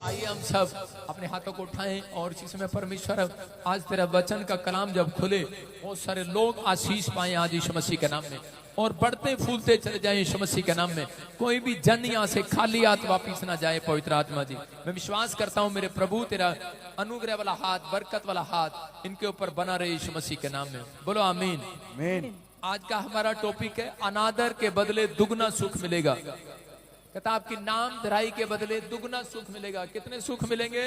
आइए हम सब अपने हाथों को उठाएं और इसी समय परमेश्वर आज तेरा वचन का कलाम जब खुले बहुत सारे लोग आशीष पाए आज यीशु मसीह के नाम में और बढ़ते फूलते चले जाए यीशु मसीह के नाम में। कोई भी जन यहाँ से खाली हाथ वापिस ना जाए। पवित्र आत्मा जी, मैं विश्वास करता हूँ मेरे प्रभु तेरा अनुग्रह वाला हाथ, बरकत वाला हाथ इनके ऊपर बना रहे यीशु मसीह के नाम में। बोलो आमीन। आमीन। आज का हमारा टॉपिक है अनादर के बदले दुगना सुख मिलेगा। कहता आपकी नाम धराई के बदले दुगना सुख मिलेगा। कितने सुख मिलेंगे?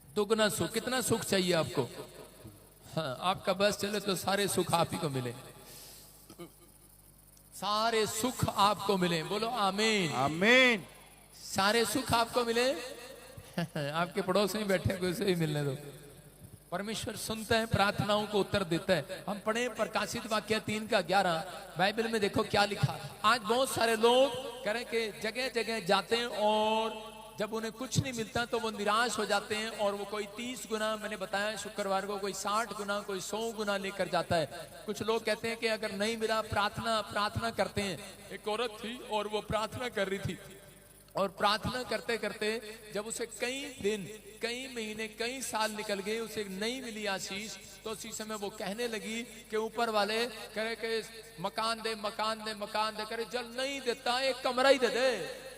दुगना सुख। कितना सुख चाहिए आपको? हाँ, आपका बस चले तो सारे सुख आप ही को मिले, सारे सुख आपको मिले। बोलो आमीन। आमीन। सारे सुख आपको मिले। आपके पड़ोस में बैठे कोई से भी मिलने दो। परमेश्वर सुनता है, प्रार्थनाओं को उत्तर देता है। हम पढ़े प्रकाशित वाक्य 3:11 बाइबल में, देखो क्या लिखा। आज बहुत सारे लोग कह रहे कि जगह जगह जाते हैं और जब उन्हें कुछ नहीं मिलता तो वो निराश हो जाते हैं और वो कोई 30 गुना, मैंने बताया शुक्रवार को, कोई 60 गुना, कोई 100 गुना लेकर जाता है। कुछ लोग कहते हैं कि अगर नहीं मिला प्रार्थना करते हैं। एक औरत थी और वो प्रार्थना कर रही थी और प्रार्थना करते करते जब उसे कई दिन, कई महीने, कई साल निकल गए, उसे नहीं मिली आशीष, तो उसी समय वो कहने लगी कि ऊपर वाले करे कि मकान दे, मकान दे, मकान दे। करे जल नहीं देता, एक कमरा ही दे दे।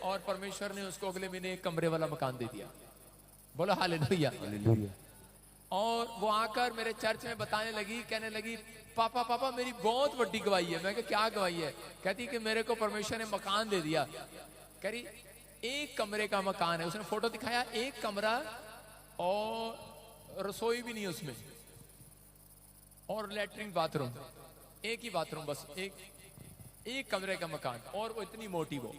और परमेश्वर ने उसको अगले महीने एक कमरे वाला मकान दे दिया। बोलो हालेलुया। और वो आकर मेरे चर्च में बताने लगी, कहने लगी पापा पापा मेरी बहुत बड़ी गवाही है। मैं कहा क्या गवाही है? कहती कि मेरे को परमेश्वर ने मकान दे दिया। कह रही एक कमरे का मकान है। उसने फोटो दिखाया, एक कमरा और रसोई भी नहीं उसमें और लैट्रिन बाथरूम, एक ही बाथरूम, बस एक कमरे का मकान और वो इतनी मोटी वो।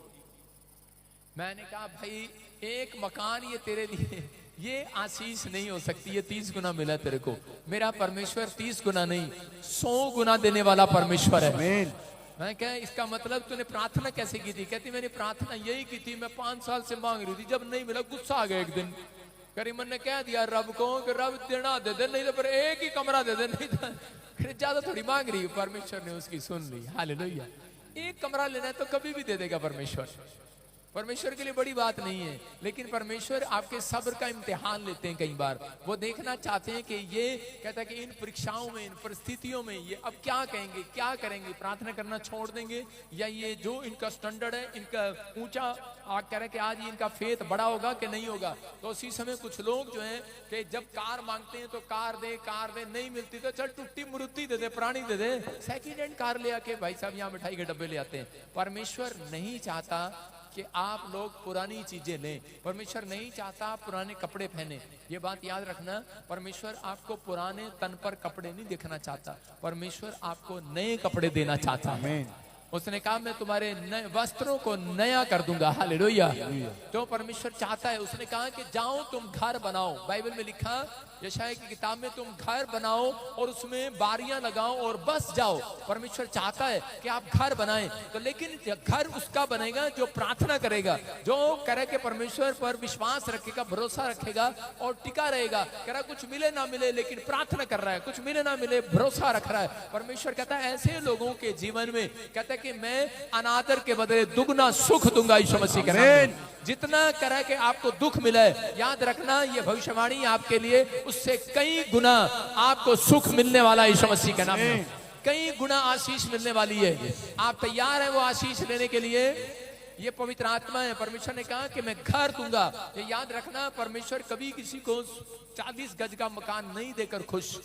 मैंने कहा भाई एक मकान ये तेरे लिए ये आशीष नहीं हो सकती। ये 30 गुना मिला तेरे को। मेरा परमेश्वर 30 गुना नहीं 100 गुना देने वाला परमेश्वर है। आमीन। मैं क्या, इसका मतलब तूने प्रार्थना कैसे की थी? कहती मैंने प्रार्थना यही की थी, मैं 5 साल से मांग रही थी, जब नहीं मिला गुस्सा आ गया एक दिन। करी मैंने कह दिया रब को कि रब देना दे दे, नहीं तो फिर एक ही कमरा दे दे, नहीं तो फिर ज्यादा थोड़ी मांग रही। परमेश्वर ने उसकी सुन ली। हालेलुया। एक कमरा लेना है तो कभी भी दे देगा परमेश्वर। परमेश्वर के लिए बड़ी बात नहीं है, लेकिन परमेश्वर आपके सब्र का इम्तिहान लेते हैं। कई बार वो देखना चाहते हैं कि ये कहता है कि इन परीक्षाओं में, इन परिस्थितियों में ये अब क्या कहेंगे, क्या करेंगे, प्रार्थना करना छोड़ देंगे या ये जो इनका स्टैंडर्ड है, इनका ऊंचा आप कह रहे हैं कि आज इनका फेथ बड़ा होगा कि नहीं होगा। तो उसी समय कुछ लोग जो है कि जब कार मांगते हैं तो कार दे, नहीं मिलती तो चल टूटी मुरुती दे दे, प्राणी दे दे, सेकेंड हैंड कार ले आके भाई साहब यहाँ मिठाई के डब्बे ले आते हैं। परमेश्वर नहीं चाहता कि आप लोग पुरानी चीजें लें। परमेश्वर नहीं चाहता आप पुराने कपड़े पहने। ये बात याद रखना, परमेश्वर आपको पुराने तन पर कपड़े नहीं देखना चाहता। परमेश्वर आपको नए कपड़े देना चाहता है। उसने कहा मैं तुम्हारे नए वस्त्रों को नया कर दूंगा। हालेलुया। तो परमेश्वर चाहता है। उसने कहा कि जाओ तुम घर बनाओ। बाइबल में लिखा यशायाह की किताब में, तुम घर बनाओ और उसमें बारियां लगाओ और बस जाओ। परमेश्वर चाहता है कि आप घर बनाएं, तो लेकिन घर उसका बनेगा जो प्रार्थना करेगा, जो करे कि परमेश्वर पर विश्वास रखेगा, भरोसा रखेगा और टिका रहेगा। कह रहा कुछ मिले ना मिले लेकिन प्रार्थना कर रहा है, कुछ मिले ना मिले भरोसा रख रहा है। परमेश्वर कहता है ऐसे लोगों के जीवन में कहता है कि मैं अनादर के बदले दुगना सुख दूंगा यीशु मसीह के नाम में। जितना करे कि आपको दुख मिले, याद रखना ये भविष्यवाणी आपके लिए उससे कई गुना आपको सुख मिलने वाला यीशु मसीह के नाम में। कई गुना आशीष मिलने वाली है। आप तैयार हैं वो आशीष लेने के लिए? ये पवित्र आत्मा है। परमेश्वर ने कहा कि मैं घर दूंगा। ये याद रखना, परमेश्वर कभी किसी को 40 गज का मकान नहीं देकर खुश।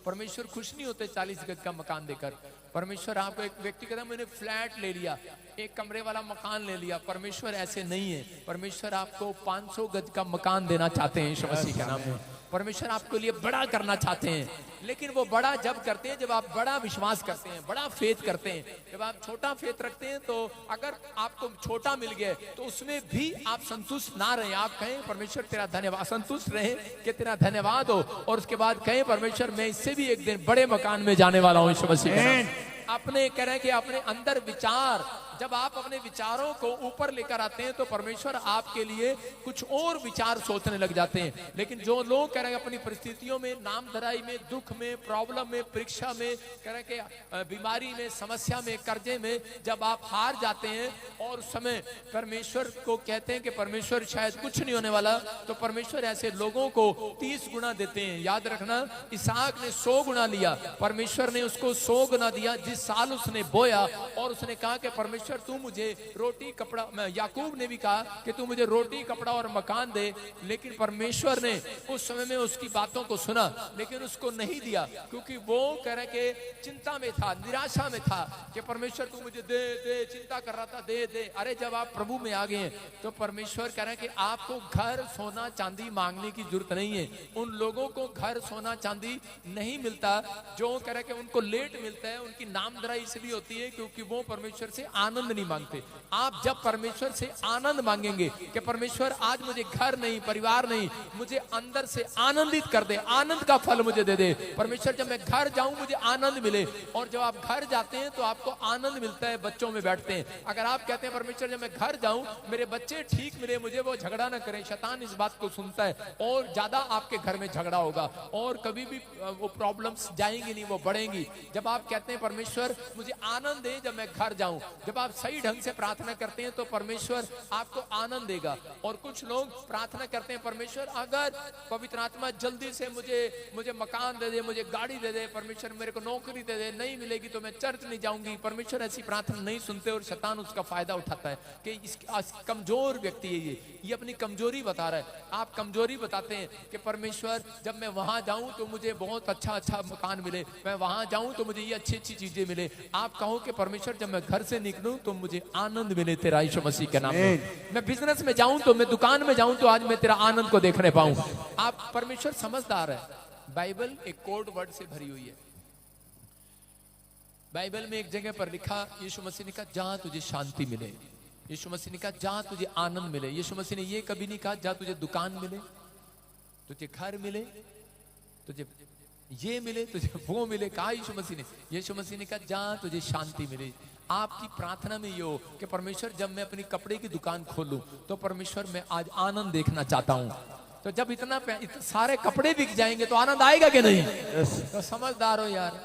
परमेश्वर खुश नहीं होते 40 गज का मकान देकर। परमेश्वर आपको एक व्यक्ति कहता मैंने फ्लैट ले लिया, एक कमरे वाला मकान ले लिया। परमेश्वर ऐसे नहीं है। परमेश्वर आपको 500 गज का मकान देना चाहते हैं यीशु मसीह के नाम में। परमेश्वर आपके लिए बड़ा करना चाहते हैं, लेकिन वो बड़ा जब करते हैं जब आप बड़ा विश्वास करते हैं, बड़ा फेथ करते हैं। जब आप छोटा फेथ रखते हैं तो अगर आपको छोटा मिल गया तो उसमें भी आप संतुष्ट ना रहे। आप कहें परमेश्वर तेरा धन्यवाद, संतुष्ट रहे कि तेरा धन्यवाद हो, और उसके बाद कहें परमेश्वर मैं इससे भी एक दिन बड़े मकान में जाने वाला हूँ यीशु मसीह के नाम। अपने कह रहे कि अपने अंदर विचार जब आप अपने विचारों को ऊपर लेकर आते हैं तो परमेश्वर आपके लिए कुछ और विचार सोचने लग जाते हैं। लेकिन जो लोग कह रहे हैं अपनी परिस्थितियों में, नामधराई में, दुख में, प्रॉब्लम में, परीक्षा में, कह रहे कि बीमारी में, समस्या में, कर्जे में, जब आप हार जाते हैं और उस समय परमेश्वर को कहते हैं कि परमेश्वर शायद कुछ नहीं होने वाला, तो परमेश्वर ऐसे लोगों को 30 गुना देते हैं। याद रखना, इसहाक ने 100 गुना लिया, परमेश्वर ने उसको 100 गुना दिया। जिस साल उसने बोया और उसने कहा कि परमेश्वर तू मुझे रोटी कपड़ा, याकूब ने भी कहा कि तू मुझे रोटी कपड़ा और मकान दे, लेकिन परमेश्वर ने उस समय में उसकी बातों को सुना लेकिन उसको नहीं दिया, क्योंकि वो कह रहे कि चिंता में था, निराशा में था कि परमेश्वर तू मुझे दे दे, चिंता कर रहा था, दे दे। अरे जब आप प्रभु में आ गए हैं तो परमेश्वर कह रहे हैं कि आपको घर, सोना, चांदी मांगने की जरूरत नहीं है। उन लोगों को घर, सोना, चांदी नहीं मिलता जो कह रहे कि उनको लेट मिलता है, उनकी नामधराई इसलिए होती है क्योंकि वो परमेश्वर से आनंद नहीं मांगते। आप जब परमेश्वर से आनंद मांगेंगे कि परमेश्वर आज मुझे घर नहीं, परिवार नहीं, मुझे अंदर से आनंदित कर दे, आनंद का फल मुझे दे दे। परमेश्वर जब मैं घर जाऊं मुझे आनंद मिले, और जब आप घर जाते हैं तो आपको आनंद मिलता है, बच्चों में बैठते हैं। अगर आप कहते हैं परमेश्वर जब मैं घर जाऊं मेरे बच्चे ठीक मिले, मुझे वो झगड़ा ना करें, शैतान इस बात को सुनता है और ज्यादा आपके घर में झगड़ा होगा और कभी भी वो प्रॉब्लम्स जाएंगी नहीं, वो बढ़ेंगी। जब आप कहते हैं परमेश्वर मुझे आनंद दे जब मैं घर जाऊं, जब आप सही ढंग से प्रार्थना करते हैं तो परमेश्वर आपको आनंद देगा। और कुछ लोग प्रार्थना करते हैं परमेश्वर अगर पवित्र आत्मा जल्दी से मुझे मकान दे दे, मुझे गाड़ी दे दे, परमेश्वर मेरे को नौकरी दे दे, नहीं मिलेगी तो मैं चर्च नहीं जाऊंगी। परमेश्वर ऐसी प्रार्थना नहीं सुनते और शैतान उसका फायदा उठाता है कि कमजोर व्यक्ति है, ये अपनी कमजोरी बता रहा है। आप कमजोरी बताते हैं कि परमेश्वर जब मैं वहां जाऊं तो मुझे बहुत अच्छा मकान मिले, मैं वहां जाऊं तो मुझे ये अच्छी चीजें मिले। आप कहो कि परमेश्वर जब मैं घर से निकलूं तो मुझे आनंद मिले तेरा यीशु मसीह के नाम में। मैं बिजनेस में जाऊं तो, मैं दुकान में जाऊं तो आज मैं तेरा आनंद को देखने पाऊं। आप परमेश्वर समझदार है। बाइबल एक कोड वर्ड से भरी हुई है। बाइबल में एक जगह पर लिखा, यीशु मसीह ने कहा जहां तुझे शांति मिले, यीशु मसीह ने कहा जहां तुझे आनंद मिले। यीशु मसीह ने ये कभी नहीं कहा जहां तुझे दुकान मिले, तुझे घर मिले, तुझे ये मिले, तुझे वो मिले। कहा यीशु मसीह ने, यीशु मसीह ने कहा जहां तुझे शांति मिले। आपकी प्रार्थना में ये हो कि परमेश्वर जब मैं अपनी कपड़े की दुकान खोलूं तो परमेश्वर मैं आज आनंद देखना चाहता हूं। तो जब इतना सारे कपड़े बिक जाएंगे तो आनंद आएगा कि नहीं? तो समझदार हो यार,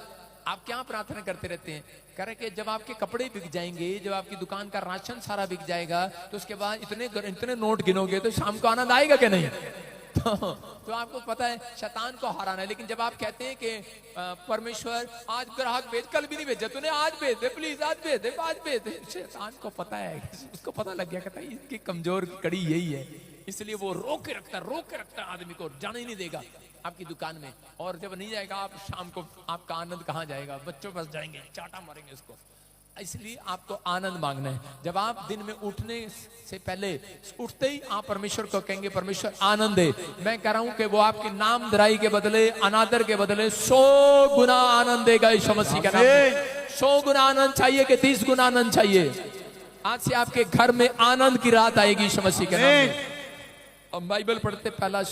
आप क्या प्रार्थना करते रहते हैं? कह रहे कि जब आपके कपड़े बिक जाएंगे, जब आपकी दुकान का राशन सारा बिक जाएगा तो उसके बाद इतने नोट गिनोगे तो शाम को आनंद आएगा कि नहीं? तो आपको पता है शैतान को हराना है। लेकिन जब आप कहते हैं कि परमेश्वर आज ग्राहक भेज, कल भी नहीं भेजा तूने, आज भेज दे प्लीज, आज भेज दे, आज भेज दे। शैतान को पता है, उसको पता लग गया, कहता है इसकी कमजोर कड़ी यही है, इसलिए वो रोक के रखता आदमी को, जाने ही नहीं देगा आपकी दुकान में। और जब नहीं जाएगा आप शाम को, आपका आनंद कहाँ जाएगा? बच्चों पास जाएंगे, चाटा मारेंगे उसको। इसलिए आपको आनंद मांगना है। जब आप दिन में उठने से पहले, उठते ही आप परमेश्वर को कहेंगे परमेश्वर आनंद दे, मैं कह रहा हूं कि वो आपकी नामधराई के बदले, अनादर के बदले 100 गुना आनंद देगा यीशु मसीह का नाम में। 100 गुना आनंद चाहिए कि 30 गुना आनंद चाहिए? आज से आपके घर में आनंद की रात आएगी यीशु मसीह के नाम में। अब बाइबल पढ़ते, पहला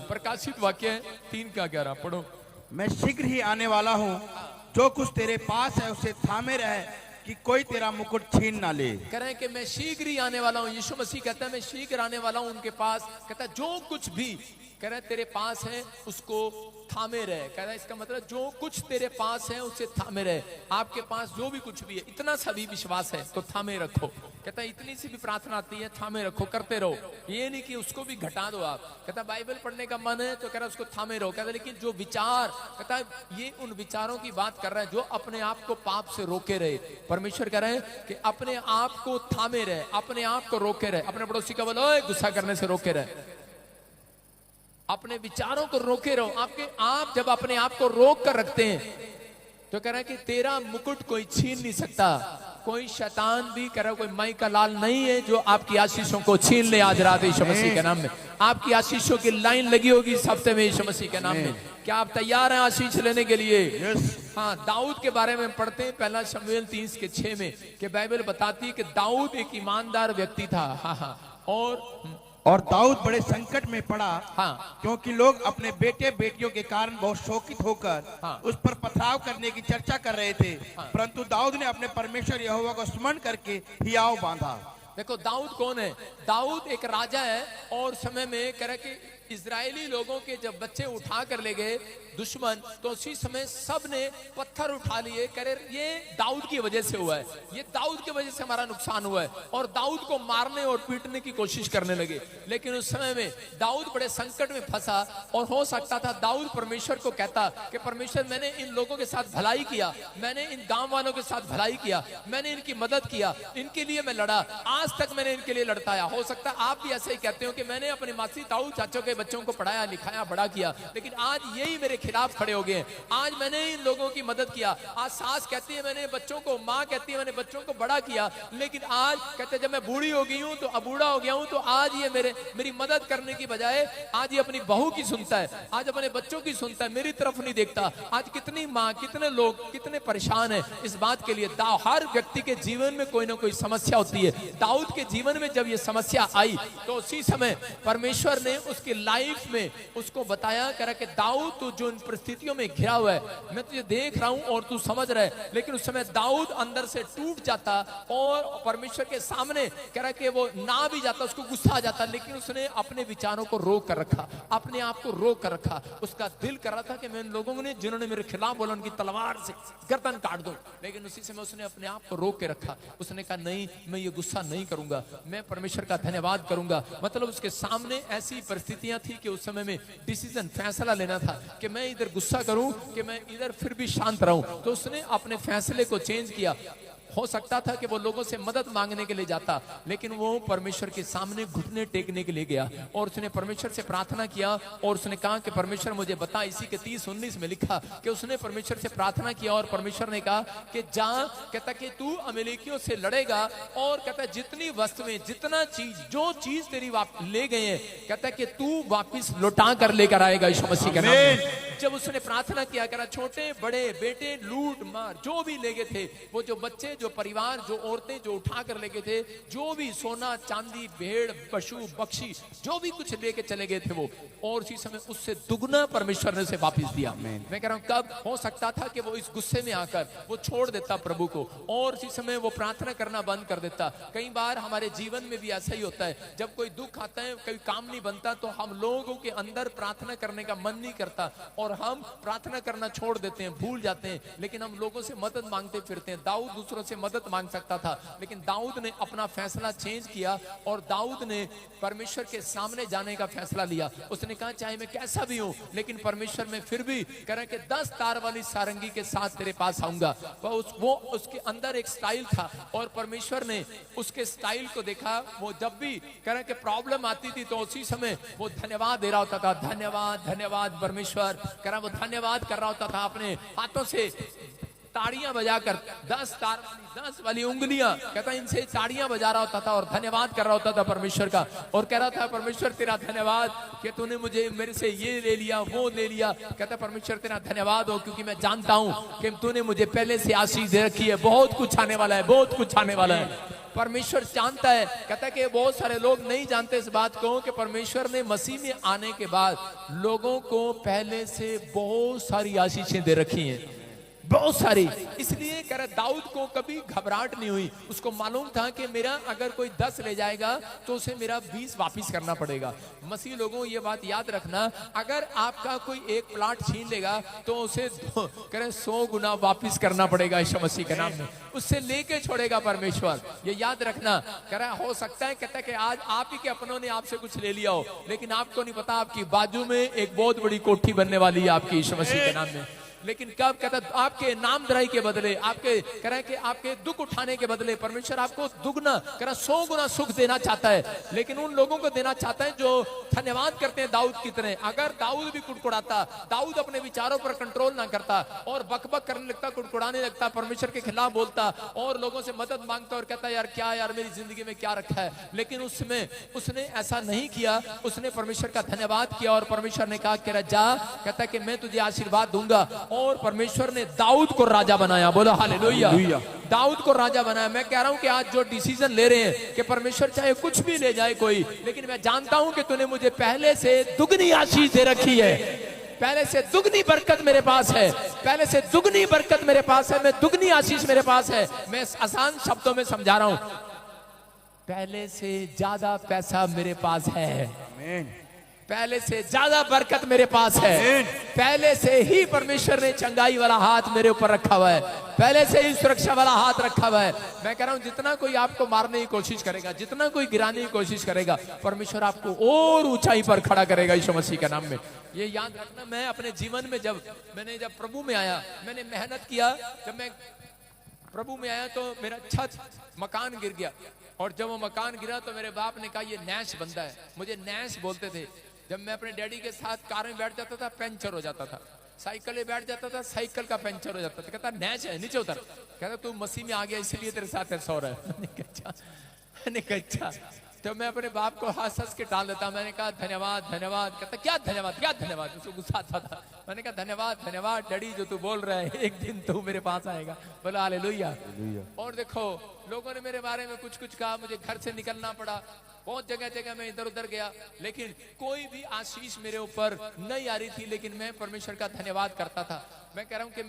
प्रकाशित वाक्य 3:11 पढ़ो। मैं शीघ्र ही आने वाला हूँ, जो कुछ तेरे पास है उसे थामे रहे कि कोई तेरा मुकुट छीन ना ले। कह रहे हैं कि मैं शीघ्र ही आने वाला हूँ। यीशु मसीह कहता है मैं शीघ्र आने वाला हूँ उनके पास। कहता है जो कुछ भी कह रहे तेरे पास है उसको थामे रहे। कह रहा है इसका मतलब जो कुछ तेरे पास है उसे थामे रहे। आपके पास जो भी कुछ भी है, इतना सा भी विश्वास है तो थामे रखो। कहता है इतनी सी भी प्रार्थना आती है, थामे रखो, करते रहो। ये नहीं कि उसको भी घटा दो आप। कहता है बाइबल पढ़ने का मन है तो कह रहा है उसको थामे रहो। कहता है लेकिन जो विचार, कहता है ये उन विचारों की बात कर रहा है जो अपने आप को पाप से रोके रहे। परमेश्वर कह रहे हैं कि अपने आप को थामे रहे, अपने आप को रोके रहे। अपने पड़ोसी का बोलो गुस्सा करने से रोके रहे, अपने विचारों को रोके रहो। आप जब अपने आप को रोक कर रखते हैं तो कह रहा है कि तेरा मुकुट कोई छीन नहीं सकता। कोई शैतान भी कह रहा है, कोई माई का लाल नहीं है जो आपकी आशीषों को छीन ले आज रात यीशु मसीह के नाम में। आपकी आशीषों की लाइन लगी होगी इस हफ्ते में यीशु मसीह के नाम में। क्या आप तैयार हैं आशीष लेने के लिए? हाँ, दाऊद के बारे में पढ़ते हैं पहला शमूएल 3:6 में कि बाइबल बताती है कि दाऊद एक ईमानदार व्यक्ति था। हाँ, और और दाऊद बड़े संकट में पड़ा, हाँ। क्योंकि लोग अपने बेटे बेटियों के कारण बहुत शोकित होकर हाँ। उस पर पथराव करने की चर्चा कर रहे थे। परंतु दाऊद ने अपने परमेश्वर यहोवा को स्मरण करके हियाव बांधा। देखो दाऊद कौन है? दाऊद एक राजा है, और समय में कह रहा कि इजरायली लोगों के जब बच्चे उठा कर ले गए दुश्मन, तो उसी समय सब ने पत्थर उठा लिए, कह रहे ये दाऊद की वजह से हुआ है, ये दाऊद की वजह से हमारा नुकसान हुआ है, और दाऊद को मारने और पीटने की कोशिश करने लगे। लेकिन उस समय में दाऊद बड़े संकट में फंसा, और हो सकता था दाऊद परमेश्वर को कहता कि परमेश्वर मैंने इन लोगों के साथ भलाई किया, मैंने इन गांव वालों के साथ भलाई किया, मैंने इनकी मदद किया, इनके लिए मैं लड़ा, आज तक मैंने इनके लिए लड़ता आया। हो सकता है आप भी ऐसे ही कहते हो कि मैंने अपनी मासी ताऊ चाचों के बच्चों को पढ़ाया लिखाया बड़ा किया, लेकिन आज यही मेरे खिलाफ खड़े हो गए हैं, आज मैंने इन लोगों की मदद किया। आज सास कहती है मैंने बच्चों को, माँ कहती है मैंने बच्चों को बड़ा किया, लेकिन आज कहते जब मैं बूढ़ी हो गई हूं, तो अब बूढ़ा हो गया हूं, तो आज ये मेरी मदद करने की बजाय आज ये अपनी बहू की सुनता है, आज अपने बच्चों की सुनता है, मेरी तरफ नहीं देखता। आज कितनी माँ, कितने लोग कितने परेशान है इस बात के लिए। हर व्यक्ति के जीवन में कोई ना कोई समस्या होती है। दाऊद के जीवन में जब ये समस्या आई, तो उसी समय परमेश्वर ने उसकी लाइफ में उसको बताया, कह रहा कि दाऊद तू जो इन परिस्थितियों में घिरा हुआ है, मैं तुझे देख रहा हूं और तू समझ रहा है। लेकिन उस समय दाऊद अंदर से टूट जाता, और परमेश्वर के सामने कह रहा कि वो ना भी जाता, उसको गुस्सा आ जाता, लेकिन उसने अपने विचारों को रोक कर रखा, अपने आप को रोक कर रखा। उसका दिल कर रहा था कि मैं इन लोगों ने जिन्होंने मेरे खिलाफ बोला उनकी तलवार से गर्दन काट दूं, लेकिन उसी समय उसने अपने आप को रोक के रखा। उसने कहा नहीं, मैं ये गुस्सा नहीं करूंगा, मैं परमेश्वर का धन्यवाद करूंगा। मतलब उसके सामने ऐसी परिस्थितियां थी कि उस समय में डिसीजन फैसला लेना था कि मैं इधर गुस्सा करूं कि मैं इधर फिर भी शांत रहूं। तो उसने अपने फैसले को चेंज किया। हो सकता था कि वो लोगों से मदद मांगने के लिए जाता, लेकिन वो परमेश्वर के सामने घुटने टेकने के लिए गया, और उसने परमेश्वर से प्रार्थना किया, और उसने कहा कि परमेश्वर मुझे बता। इसी के 30-19 में लिखा कि उसने परमेश्वर से प्रार्थना किया, और परमेश्वर ने कहा कि जा, कहता कि तू अमेरिकियों से लड़ेगा, और कहता जितनी वस्तुएं, जितना चीज, जो चीज तेरी ले गए हैं, कहता कि तू वापिस लौटा कर लेकर आएगा यीशु मसीह के नाम में। जब उसने प्रार्थना किया, करा छोटे बड़े बेटे लूट मार जो भी ले गए थे, वो जो बच्चे, जो परिवार, जो औरतें जो उठा कर ले गए थे, जो भी सोना चांदी भेड़ पशु पक्षी जो भी कुछ लेके चले गए थे वो, और उसी समय उससे दुगना परमेश्वर ने उसे वापस दिया। मैं कह रहा हूं कब हो सकता था कि वो इस गुस्से में आकर वो छोड़ देता प्रभु को, और उसी समय वो प्रार्थना करना बंद कर देता। कई बार हमारे जीवन में भी ऐसा ही होता है, जब कोई दुख आता है, कोई काम नहीं बनता, तो हम लोगों के अंदर प्रार्थना करने का मन नहीं करता, और हम प्रार्थना करना छोड़ देते हैं, भूल जाते हैं, लेकिन हम लोगों से मदद मांगते फिरते हैं। दाऊद दूसरों से मदद मांग सकता था, लेकिन दाऊद ने अपना फैसला चेंज किया, और दाऊद ने परमेश्वर के सामने जाने का फैसला लिया। उसने कहा चाहे मैं कैसा भी हूं, लेकिन परमेश्वर में फिर भी कह रहा कि 10 तार वाली सारंगी के साथ तेरे पास आऊंगा। वो उसके अंदर एक स्टाइल था, और परमेश्वर ने उसके स्टाइल को देखा। वो जब भी कह रहा कि प्रॉब्लम आती थी, तो उसी समय वो धन्यवाद दे रहा होता था, धन्यवाद धन्यवाद परमेश्वर, कह रहा वो धन्यवाद कर रहा होता था, अपने हाथों से ताड़ियां बजाकर 10 वाली उंगलियां, कहता इनसे ताड़ियां बजा रहा होता था, और धन्यवाद कर रहा होता था परमेश्वर का, और कह रहा था परमेश्वर तेरा धन्यवाद कि तूने मुझे मेरे से ये ले लिया वो ले लिया। कहता परमेश्वर तेरा धन्यवाद हो, क्योंकि मैं जानता हूं कि तूने मुझे पहले से आशीष दे रखी है, बहुत कुछ आने वाला है, बहुत कुछ आने वाला है। परमेश्वर जानता है। कहता कि बहुत सारे लोग नहीं जानते इस बात को कि परमेश्वर ने मसीह में आने के बाद लोगों को पहले से बहुत सारी आशीषें दे रखी हैं, बहुत सारी। इसलिए कह रहा दाऊद को कभी घबराहट नहीं हुई। उसको मालूम था कि मेरा अगर कोई 10 ले जाएगा तो उसे मेरा 20 वापिस करना पड़ेगा। मसीह लोगों ये बात याद रखना, अगर आपका कोई एक प्लाट छीन लेगा तो उसे कह रहे 100 गुना वापिस करना पड़ेगा यीशु मसीह के नाम में, उससे लेके छोड़ेगा परमेश्वर। ये याद रखना। कह रहा हो सकता है, कहता है कि आज आप ही के अपनों ने आपसे कुछ ले लिया हो, लेकिन आपको नहीं पता आपकी बाजू में एक बहुत बड़ी कोठी बनने वाली है आपकी यीशु मसीह के नाम में। लेकिन कब कहता आपके नामधराई के बदले, आपके कह रहे कि आपके दुख उठाने के बदले परमेश्वर आपको दुगना कह रहा 100 गुना सुख देना चाहता है, लेकिन उन लोगों को देना चाहता है जो धन्यवाद करते हैं दाऊद की तरह। अगर दाऊद भी कुड़कुड़ाता, दाऊद अपने विचारों पर कंट्रोल ना करता और बकबक करने लगता, कुड़कुड़ाने लगता, परमेश्वर के खिलाफ बोलता और लोगों से मदद मांगता और कहता यार क्या यार मेरी जिंदगी में क्या रखा है, लेकिन उसमें उसने ऐसा नहीं किया। उसने परमेश्वर का धन्यवाद किया और परमेश्वर ने कहा जा, कहता कि मैं तुझे आशीर्वाद दूंगा और परमेश्वर ने दाऊद को राजा बनाया। बोलो हालेलुया। दाऊद को राजा बनाया। मैं कह रहा हूं कि आज जो डिसीजन ले रहे हैं कि परमेश्वर चाहे कुछ भी ले जाए कोई, लेकिन मैं जानता हूं कि तूने मुझे पहले से दुगनी आशीष दे रखी है, पहले से दुगनी बरकत मेरे पास है, पहले से दुगनी बरकत मेरे पास है, मैं दुगनी आशीष मेरे पास है। मैं आसान शब्दों में समझा रहा हूं, पहले से ज्यादा पैसा मेरे पास है, पहले से ज्यादा बरकत मेरे पास है, पहले से ही परमेश्वर ने चंगाई वाला हाथ मेरे ऊपर रखा हुआ है, पहले से ही सुरक्षा वाला हाथ रखा हुआ है। मैं कह रहा हूं जितना कोई आपको मारने की कोशिश करेगा, जितना कोई गिराने की कोशिश करेगा, परमेश्वर आपको और ऊंचाई पर खड़ा करेगा यीशु मसीह के नाम में। ये याद रखना। मैं अपने जीवन में जब प्रभु में आया, मैंने मेहनत किया। जब मैं प्रभु में आया तो मेरा छत मकान गिर गया, और जब वो मकान गिरा तो मेरे बाप ने कहा ये नैश बंदा है। मुझे नैश बोलते थे। जब मैं अपने डैडी के साथ कार में बैठ जाता था, पंचर हो जाता था। साइकिल में बैठ जाता था, साइकिल का पंचर हो जाता था। कहता नैश है, नीचे उतर। कहता तू मसीह में आ गया इसलिए तेरे साथ ऐसा हो रहा है। मैंने कहा अच्छा। तो मैं अपने बाप को हंस हंस के टाल देता। मैंने कहा धन्यवाद धन्यवाद। कहता क्या धन्यवाद, क्या धन्यवाद। उसको गुस्सा आता था। मैंने कहा धन्यवाद धन्यवाद डैडी, जो तू बोल रहा है एक दिन तू मेरे पास आएगा। बोला हालेलुया। और देखो लोगों ने मेरे बारे में कुछ कुछ कहा, मुझे घर से निकलना पड़ा, बहुत जगह जगह मैं इधर उधर गया, लेकिन कोई भी आशीष मेरे ऊपर नहीं आ रही थी। लेकिन मैं परमेश्वर का धन्यवाद करता था। मैं कह रहा हूं कि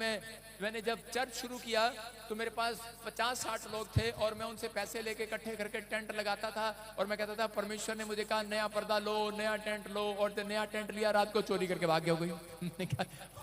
मैंने जब चर्च शुरू किया तो मेरे पास 50-60 लोग थे, और मैं उनसे पैसे लेके इकट्ठे करके टेंट लगाता था, और मैं कहता था परमेश्वर ने मुझे कहा नया पर्दा लो, नया टेंट लो, और नया टेंट लिया, रात को चोरी करके भाग गया हो गई।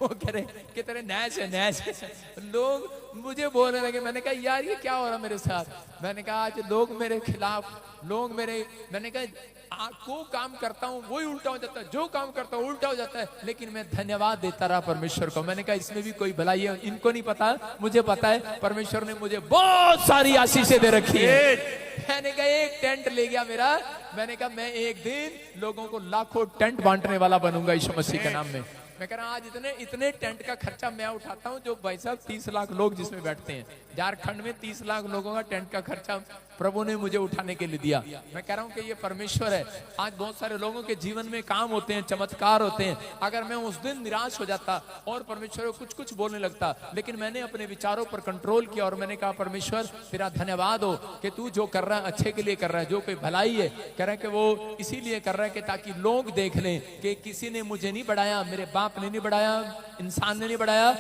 वो कह रहे कि तेरे नैश है, नैश है। लोग मुझे बोलने लगे। मैंने कहा यार ये क्या हो रहा मेरे साथ। मैंने कहा आज लोग मेरे खिलाफ, लोग मेरे, मैंने कहा को काम करता हूं वही उल्टा हो जाता है, जो काम करता हूं उल्टा हो जाता है, लेकिन मैं धन्यवाद देता रहा परमेश्वर को। मैंने कहा इसमें भी कोई भलाई है, इनको नहीं पता, मुझे पता है। परमेश्वर ने मुझे बहुत सारी आशीषें दे रखी है। मैंने कहा एक टेंट ले गया मेरा। मैंने कहा मैं एक दिन लोगों को लाखों टेंट बांटने वाला बनूंगा यीशु मसीह के नाम में। मैं कह रहा हूं आज इतने टेंट का खर्चा मैं उठाता हूं, जो भाई साहब 30 लाख लोग जिसमें बैठते हैं। झारखंड में 30 लाख लोगों का टेंट का खर्चा प्रभु ने मुझे उठाने के लिए दिया। मैं कह रहा हूं कि ये परमेश्वर है। आज बहुत सारे लोगों के जीवन में काम होते हैं, चमत्कार होते हैं। अगर मैं उस दिन निराश हो जाता और परमेश्वर को कुछ कुछ बोलने लगता, लेकिन मैंने अपने विचारों पर कंट्रोल किया, और मैंने कहा परमेश्वर तेरा धन्यवाद हो कि तू जो कर रहा है अच्छे के लिए कर रहा है, जो कोई भलाई है कह रहा है कि वो इसीलिए कर रहा है कि ताकि लोग देख लें कि किसी ने मुझे नहीं बढ़ाया, मेरे बाप ने नहीं बढ़ाया, इंसान ने नहीं बढ़ाया,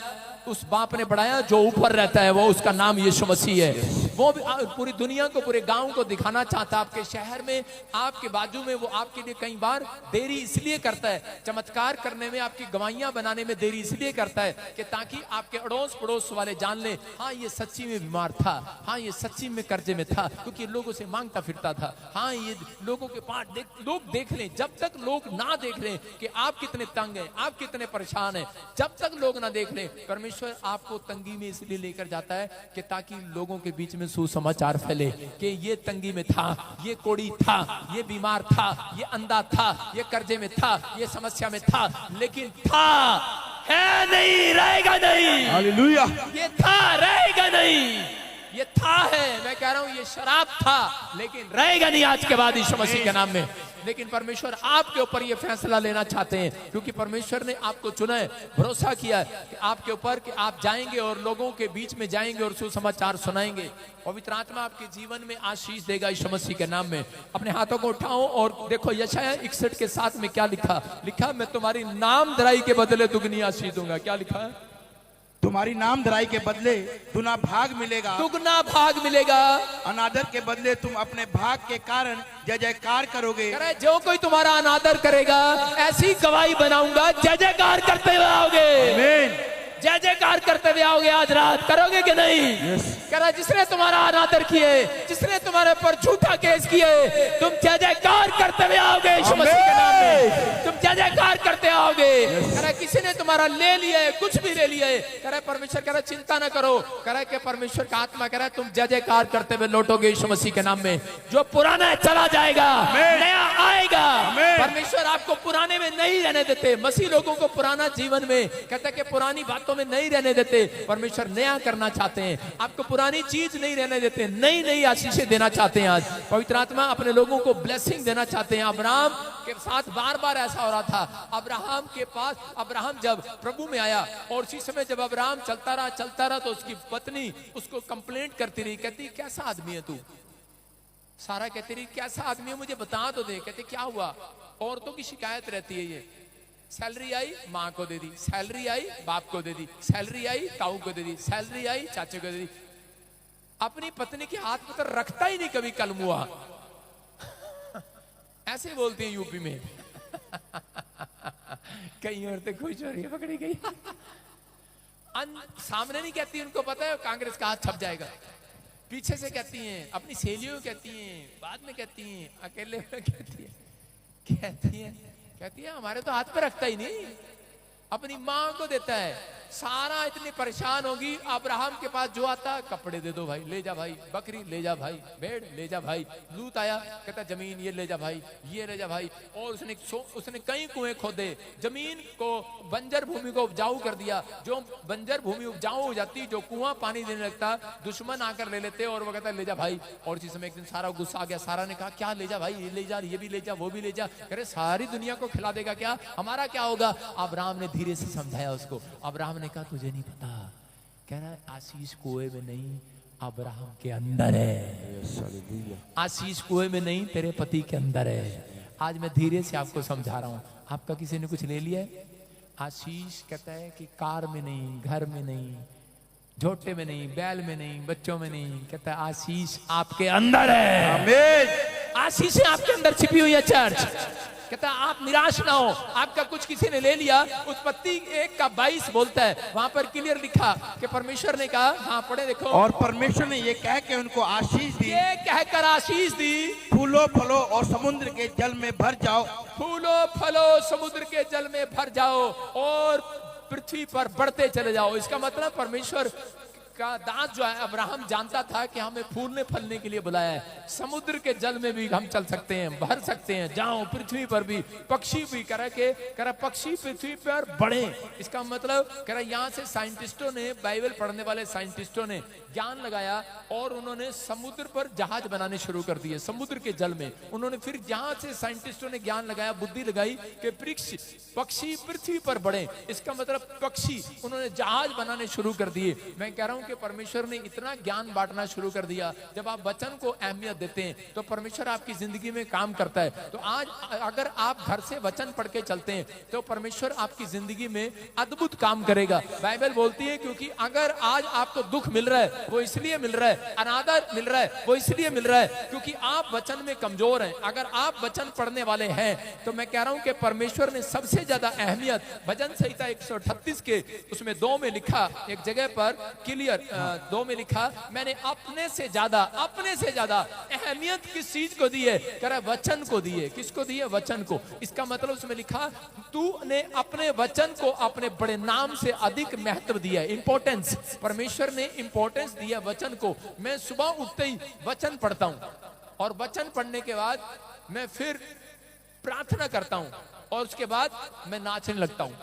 उस बाप ने बढ़ाया जो ऊपर रहता है, वो उसका नाम यीशु मसीह है। वो भी पूरी दुनिया को, पूरे गांव को दिखाना चाहता है। आपके शहर में, आपके बाजू में वो आपके लिए कई बार देरी इसलिए करता है, चमत्कार करने में, आपकी गवाहियां बनाने में देरी इसलिए करता है कि ताकि आपके अड़ोस पड़ोस वाले जान ले हाँ ये सच्ची में बीमार था, हाँ ये सच्ची में कर्जे में था, क्योंकि लोगों से मांगता फिरता था। हाँ ये लोगों के पास लोग देख लें। जब तक लोग ना देख लें कि आप कितने तंग हैं, आप कितने परेशान हैं, जब तक लोग ना देख लें, परमेश्वर आपको तंगी में इसलिए लेकर जाता है कि ताकि लोगों के बीच में सुसमाचार फैले कि ये तंगी में था, ये कोड़ी था, ये बीमार था, ये अंधा था, ये कर्जे में था, ये समस्या में था, लेकिन था, है नहीं, रहेगा नहीं। हालेलुया। ये था, रहेगा नहीं। ये था है, मैं कह रहा हूं ये शराब था, लेकिन रहेगा नहीं आज के बाद यीशु मसीह के नाम में। लेकिन परमेश्वर आपके ऊपर ये फैसला लेना चाहते हैं, क्योंकि परमेश्वर ने आपको चुना है, भरोसा किया है कि आपके ऊपर कि आप जाएंगे और लोगों के बीच में जाएंगे और सुसमाचार सुनाएंगे। पवित्र आत्मा आपके जीवन में आशीष देगा यीशु मसीह के नाम में। अपने हाथों को उठाओ और देखो यशायाह 61 के 7 में क्या लिखा, मैं तुम्हारी नाम धराई के बदले दुगनी आशीष दूंगा। क्या लिखा है? तुम्हारी नाम धराई के बदले दुना भाग मिलेगा, दुगना भाग मिलेगा। अनादर के बदले तुम अपने भाग के कारण जय जयकार करोगे। जो कोई तुम्हारा अनादर करेगा ऐसी गवाही बनाऊंगा, जय जयकार करते हुए आओगे। आमीन। जय जयकार करते हुए आओगे आज रात, करोगे कि नहीं? कह रहा जिसने तुम्हारा अनादर किए, जिसने तुम्हारे पर झूठा केस किए, तुम जय जयकार करते हुए आओगे यीशु मसीह के नाम में। तुम जय जयकार करते आओगे। कह रहा किसी ने तुम्हारा ले लिया है, कुछ भी ले लिया है, कह रहा परमेश्वर कह रहा चिंता ना करो। कह रहा कि परमेश्वर का आत्मा कह रहा है तुम जय जयकार करते हुए लौटोगे यीशु मसीह के नाम में। जो पुराना है चला जाएगा, नया आएगा। परमेश्वर आपको पुराने में नहीं रहने देते। मसीह लोगों को पुराना जीवन में कहते हैं कि पुरानी बातों में नहीं रहने देते। परमेश्वर नया करना चाहते हैं, आपको पुरानी चीज नहीं रहने देते, नई नई आशीषें देना चाहते हैं। आज पवित्र आत्मा अपने लोगों को ब्लेसिंग देना चाहते हैं। अब्राहम के साथ बार बार ऐसा हो रहा था। अब्राहम के पास अब्राहम जब प्रभु में आया, और उसी समय जब अब्राहम चलता रहा तो उसकी पत्नी उसको कंप्लेंट करती रही, कहती कैसा आदमी है तू। सारा कहती रही कैसा आदमी है मुझे बता तो दे। कहते क्या हुआ? औरतों की शिकायत रहती है ये, सैलरी आई माँ को दे दी, सैलरी आई बाप को दे दी, सैलरी आई ताऊ को दे दी, सैलरी आई चाचे को दे दी। अपनी पत्नी के हाथ में तो रखता ही नहीं कभी कलमुआ। ऐसे बोलती हैं यूपी में। कई औरतें खुश हो रही है, पकड़ी गई। सामने नहीं कहती, उनको पता है कांग्रेस का हाथ छप जाएगा। पीछे से कहती हैं, अपनी सहेलियों कहती हैं, बाद में कहती हैं, अकेले में कहती है हमारे तो हाथ पे रखता ही नहीं, अपनी माँ को देता है। सारा इतनी परेशान होगी। अब्राहम के पास जो आता, कपड़े दे दो भाई, ले जा भाई, बकरी ले जा भाई, भेड़ ले जा भाई। लूत आया, कहता जमीन ये ले जा भाई, ये ले जा भाई। और उसने कई कुएं खोदे, जमीन को बंजर भूमि को उपजाऊ कर दिया। जो बंजर भूमि उपजाऊ हो जाती, जो कुआं पानी देने लगता, दुश्मन आकर ले लेते और वो कहता ले जा भाई। और इसी समय एक दिन सारा गुस्सा आ गया। सारा ने कहा क्या ले जा भाई, ये ले जा, ये भी ले जा, वो भी ले जा। कह रहे सारी दुनिया को खिला देगा क्या, हमारा क्या होगा? अब्राहम ने धीरे से समझाया उसको। अब्राहम ने कहा तुझे नहीं पता, कह रहा है आशीष कुएं में नहीं, अब्राहम के अंदर है। आशीष कुएं में नहीं, तेरे पति के अंदर है। आज मैं धीरे से आपको समझा रहा हूं। आपका किसी ने कुछ ले लिया है? आशीष कहता है कि कार में नहीं, घर में नहीं, झोटे में नहीं, बैल में नहीं, बच्चों में नहीं, कहता है आशीष आपके अंदर है। आमीन। आशीष आपके अंदर छिपी हुई है चर्च। कहता है आप निराश ना हो, आपका कुछ किसी ने ले लिया। उत्पत्ति 1:22 बोलता है, वहां पर क्लियर लिखा कि परमेश्वर ने कहा, हाँ पढ़े देखो, और परमेश्वर ने ये कह के उनको आशीष दी, ये कहकर आशीष दी, फूलो फलो और समुद्र के जल में भर जाओ, फूलो फलो समुद्र के जल में भर जाओ और पृथ्वी पर बढ़ते चले जाओ। इसका मतलब परमेश्वर का दास जो है अब्राहम जानता था कि हमें फूलने फलने के लिए बुलाया है। समुद्र के जल में भी हम चल सकते हैं, भर सकते हैं, जाओ पृथ्वी पर भी, पक्षी भी करा पक्षी पृथ्वी पर बढ़े। इसका मतलब करा यहाँ से साइंटिस्टों ने, बाइबल पढ़ने वाले साइंटिस्टों ने ज्ञान लगाया और उन्होंने समुद्र पर जहाज बनाने शुरू कर दिए, समुद्र के जल में। उन्होंने फिर यहाँ से साइंटिस्टों ने ज्ञान लगाया, बुद्धि लगाई कि पक्षी पृथ्वी पर बढ़े। इसका मतलब पक्षी, उन्होंने जहाज बनाने शुरू कर दिए। मैं कह रहा हूं कि परमेश्वर ने इतना ज्ञान बांटना शुरू कर दिया। जब आप वचन को अहमियत देते हैं तो परमेश्वर आपकी जिंदगी में काम करता है। तो आज अगर आप घर से वचन पढ़ के चलते हैं तो परमेश्वर आपकी जिंदगी में अद्भुत काम करेगा। बाइबल बोलती है क्योंकि अगर आज आपको दुख मिल रहा है वो इसलिए मिल रहा है, अनादर मिल रहा है वो इसलिए मिल रहा है क्योंकि आप वचन में कमजोर हैं। अगर आप वचन पढ़ने वाले हैं तो मैं कह रहा हूं कि परमेश्वर ने सबसे ज्यादा अहमियत भजन संहिता 138 के उसमें 2 में लिखा, एक जगह पर क्लियर 2 में लिखा, मैंने अपने से ज्यादा अहमियत किस चीज को दी है? कह रहा वचन को दी है। किसको दी है? वचन को। इसका मतलब उसमें लिखा तूने अपने वचन को अपने बड़े नाम से अधिक महत्व दिया है, इंपॉर्टेंस। परमेश्वर ने इंपॉर्टेंस दिया वचन को। मैं सुबह उठते ही वचन पढ़ता हूं और वचन पढ़ने के बाद मैं फिर प्रार्थना करता हूं और उसके बाद मैं नाचने लगता हूं,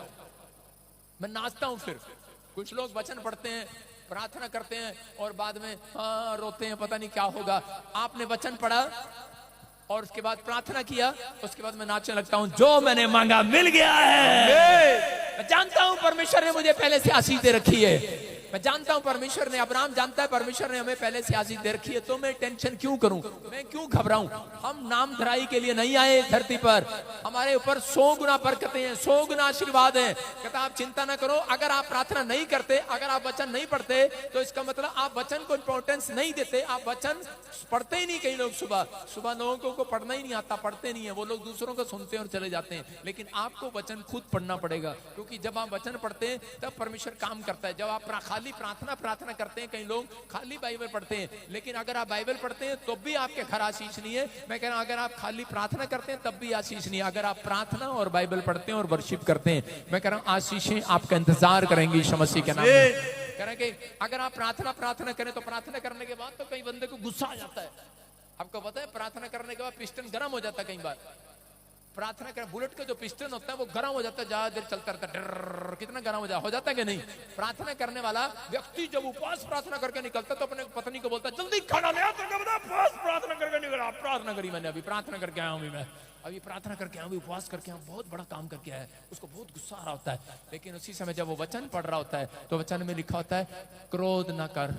मैं नाचता हूं। फिर कुछ लोग वचन पढ़ते हैं, प्रार्थना करते हैं और बाद में हाँ रोते हैं, पता नहीं क्या होगा। आपने वचन पढ़ा और उसके बाद प्रार्थना किया, उसके बाद मैं नाचने लगता हूं। जो मैंने मांगा मिल गया है। मैं जानता हूं परमेश्वर ने मुझे पहले से आशीष दे रखी है। मैं जानता हूं परमेश्वर ने, अब्राहम जानता है परमेश्वर ने हमें पहले से आशीष दे रखी है। तो मैं टेंशन क्यों करूं, मैं क्यों घबराऊं? हम नाम धराई के लिए नहीं आए धरती पर। हमारे ऊपर 100 गुना बरकतें हैं, 100 गुना आशीर्वाद हैं। कहता आप चिंता ना करो। अगर आप प्रार्थना नहीं करते, अगर आप वचन नहीं पढ़ते तो इसका मतलब आप वचन को इंपॉर्टेंस नहीं देते। आप वचन पढ़ते ही नहीं। कई लोग सुबह लोगों को पढ़ना ही नहीं आता, पढ़ते नहीं है। वो लोग दूसरों को सुनते हैं और चले जाते हैं। लेकिन आपको वचन खुद पढ़ना पड़ेगा, क्योंकि जब आप वचन पढ़ते हैं तब परमेश्वर काम करता है। जब आप खाली प्रार्थना करते हैं, कई लोग खाली बाइबल पढ़ते हैं, लेकिन अगर आप बाइबल पढ़ते हैं तो भी आपके घर आशीष नहीं है। मैं कह रहा हूं अगर आप खाली प्रार्थना करते हैं तब भी आशीष नहीं है। अगर आप प्रार्थना और बाइबल पढ़ते हैं और वर्शिप करते हैं, मैं कह रहा हूं आशीषें आपका इंतजार करेंगी यीशु मसीह के नाम में। कह रहे कि अगर आप प्रार्थना करें तो प्रार्थना करने के बाद तो कई बंदे को गुस्सा आ जाता है। आपको पता है प्रार्थना करने के बाद पिस्टन गर्म हो जाता है। कई बार प्रार्थना कर, बुलेट का जो पिस्टन होता है वो गर्म हो जाता है, ज्यादा देर चलता रहता है, कितना गर्म हो जाता है कि नहीं? प्रार्थना करने वाला व्यक्ति जब उपवास प्रार्थना करके निकलता तो अपने पत्नी को बोलता जल्दी खाना ले आ, प्रार्थना करके निकला। प्रार्थना करी मैंने, अभी प्रार्थना करके आया हूं मैं। अब ये प्रार्थना करके आया, उपवास करके आया, बहुत बड़ा काम करके आया, उसको बहुत गुस्सा आ रहा होता है। लेकिन उसी समय जब वो वचन पढ़ रहा होता है तो वचन में लिखा होता है क्रोध ना कर,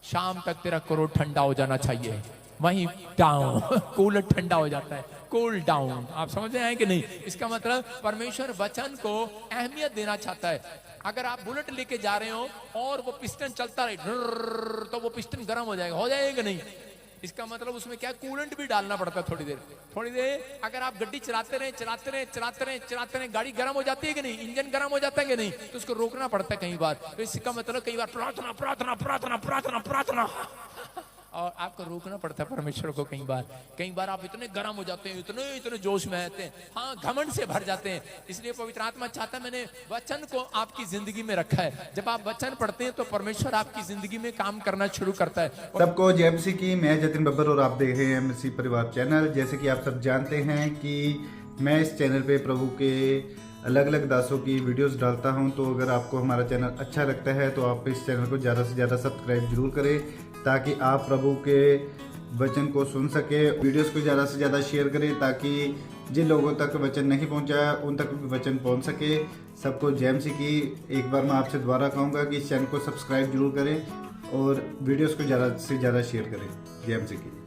शाम तक तेरा क्रोध ठंडा हो जाना चाहिए। वहीं डाउन कूलर ठंडा हो जाता है, कूल डाउन। आप समझ रहे हैं कि नहीं? इसका मतलब परमेश्वर वचन को अहमियत देना चाहता है। अगर आप बुलेट लेके जा रहे हो और वो पिस्टन चलता रहे तो वो पिस्टन गर्म हो जाएगा नहीं? इसका मतलब उसमें क्या, कूलेंट भी डालना पड़ता है थोड़ी देर। अगर आप गाड़ी चलाते रहे गाड़ी गर्म हो जाती है कि नहीं, इंजन गर्म हो जाता है कि नहीं, तो उसको रोकना पड़ता है कई बार। तो इसका मतलब कई बार प्रार्थना प्रार्थना प्रार्थना प्रार्थना प्रार्थना और आपको रोकना पड़ता है परमेश्वर को। कई बार आप इतने गर्म हो जाते हैं, इतने जोश में आते हैं, हाँ घमंड से भर जाते हैं। इसलिए पवित्र आत्मा चाहता है, मैंने वचन को आपकी जिंदगी में रखा है। जब आप वचन पढ़ते हैं तो परमेश्वर आपकी जिंदगी में काम करना शुरू करता है। सबको जय मसीह की। मैं जतिन बब्बर और आप देख रहे हैं मसीह परिवार चैनल। जैसे कि आप सब जानते हैं कि मैं इस चैनल पे प्रभु के अलग अलग दासों की वीडियोस डालता हूं, तो अगर आपको हमारा चैनल अच्छा लगता है तो आप इस चैनल को ज़्यादा से ज़्यादा सब्सक्राइब जरूर करें, ताकि आप प्रभु के वचन को सुन सके। वीडियोस को ज़्यादा से ज़्यादा शेयर करें ताकि जिन लोगों तक वचन नहीं पहुंचा उन तक भी वचन पहुंच सके। सबको जय मसीह की। एक बार मैं आपसे दोबारा कहूँगा कि इस चैनल को सब्सक्राइब जरूर करें और वीडियोस को ज़्यादा से ज़्यादा शेयर करें। जय मसीह की।